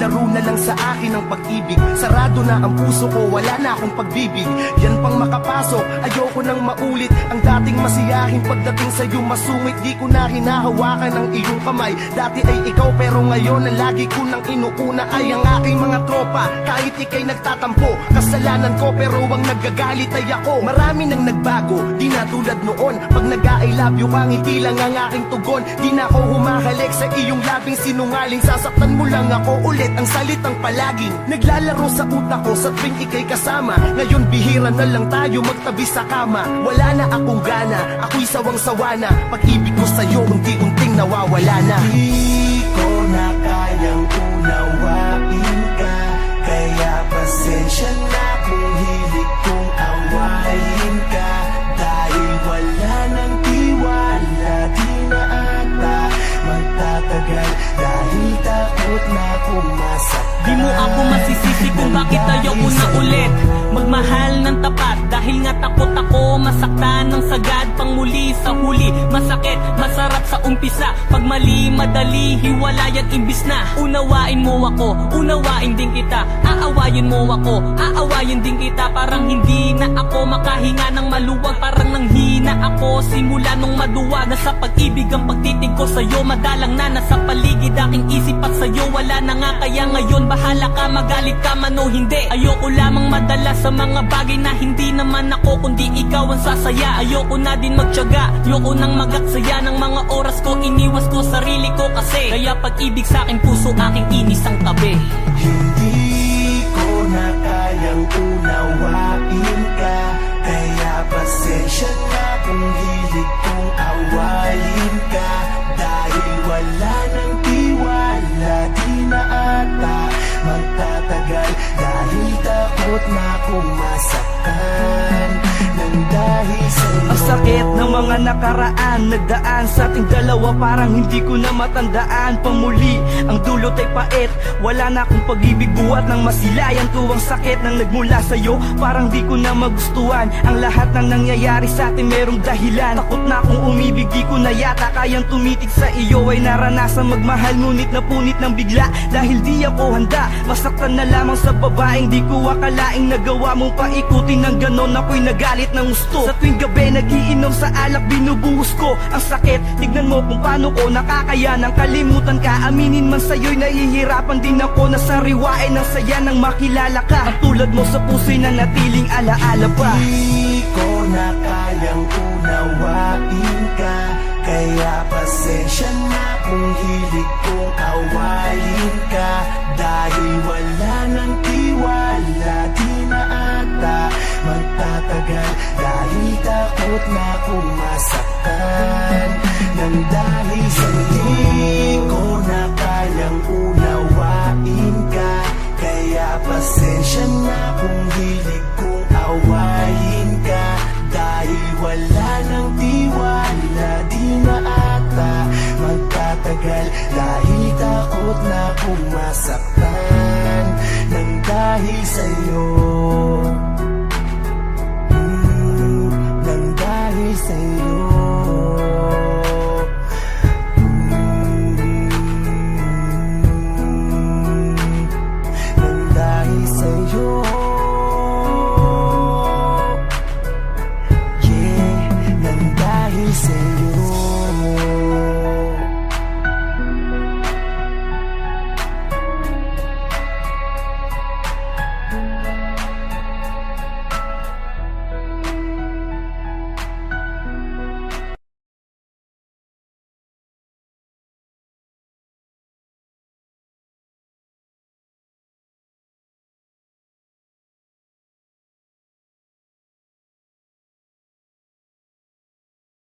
Naglalaro na lang sa akin ang pag-ibig. Sarado na ang puso ko, wala na akong pagbibig. Yan pang makapasok, ayoko nang maulit ang dating masiyahin. Pagdating sa'yo masungit, di ko na hinahawakan ang iyong kamay. Dati ay ikaw pero ngayon ang lagi ko nang inuuna ay ang aking mga tropa. Kahit ikay nagtatampo, kasalanan ko pero ang nagagalit ay ako. Marami nang nagbago, di na tulad noon. Pag nag-I love you ka, ngiti lang ang aking tugon. Di na ako humahalik sa iyong labing sinungaling. Sasaktan mo lang ako ulit ang salitang palaging naglalaro sa utak ko sa tuwing ikay kasama. Ngayon bihira na lang tayo magtabi sa kama. Wala na akong gana, ako'y sawang-sawa na. Pag-ibig ko sa'yo unti-unting nawawala na. Di ko na kayang unawain ka, kaya pasensya na kung hilig kong awayin ka. Dahil wala nang tiwala, di na ata magtatagal. Dahil takot na kung masaktan. Di mo ako masisisi kung bakit ayoko na ulit magmahal ng tapat. Dahil nga takot ako masaktan ng sagad pang muli sa huli. Masakit, masarap sa umpisa. Pag mali, madali, hiwalayan imbis na unawain mo ako, unawain din kita. Aawayin mo ako, aawayin din kita. Parang hindi na ako makahinga ng maluwag. Parang nanghina ako simula nung maduwag. Nasa pag-ibig ang pagtitig ko sa'yo, madalang na nasa paligid aking isip at sa'yo wala na nga. Kaya ngayon bahala ka, magalit ka man o hindi. Ayoko lamang madala sa mga bagay na hindi naman ako kundi ikaw ang sasaya. Ayoko na din magtiyaga, ayoko nang magaksaya ng mga oras ko. Iniwas ko sarili ko kasi kaya pag-ibig sa aking puso, aking inis ang tabi. Hindi ko na kayang unawain ka, kaya pasensya na kung hilig kong awayin ka. Dahil wala nang tiwala, di na ata magtatagal. Dahil takot na kung masaktan nang dahil sa'yo. Ang sakit ng mga nakaraan, nagdaan sa ating dalawa, parang hindi ko na matandaan. Pamuli, ang dulot ay pait, wala na akong pag-ibig buhat ng masilayan ko. Ang sakit nang nagmula sa'yo, parang di ko na magustuhan. Ang lahat ng nangyayari sa atin merong dahilan. Takot na akong umibig, di ko na yata kayang tumitig sa iyo. Ay naranasan magmahal, ngunit napunit ng bigla. Dahil di ako handa, masaktan na lamang sa babaeng di ko akalaing nagawa mong paikutin ng ganon. Ako'y nagalit ng gusto. Sa tuwing gabi nagiinom sa alak, binubuhos ko ang sakit. Tignan mo kung paano ko nakakayanang kalimutan ka. Aminin man sa'yo'y nahihirapan din ako na sariwain ang saya nang makilala ka. Ang tulad mo sa puso'y nanatiling alaala pa. Di ko na kayang unawain ka, kaya pasensya na kung hilig kong awayin ka. Dahil wala nang tiwala, di na ata magtatagal. Dahil takot na kung masaktan nang dahil sa di ko na kayang unawain ka, kaya pasensya na kung hilig kong awayin ka. Dahil wala nang tiwala, di na ata magtatagal. Dahil takot na kung masaktan nang dahil sa'yo.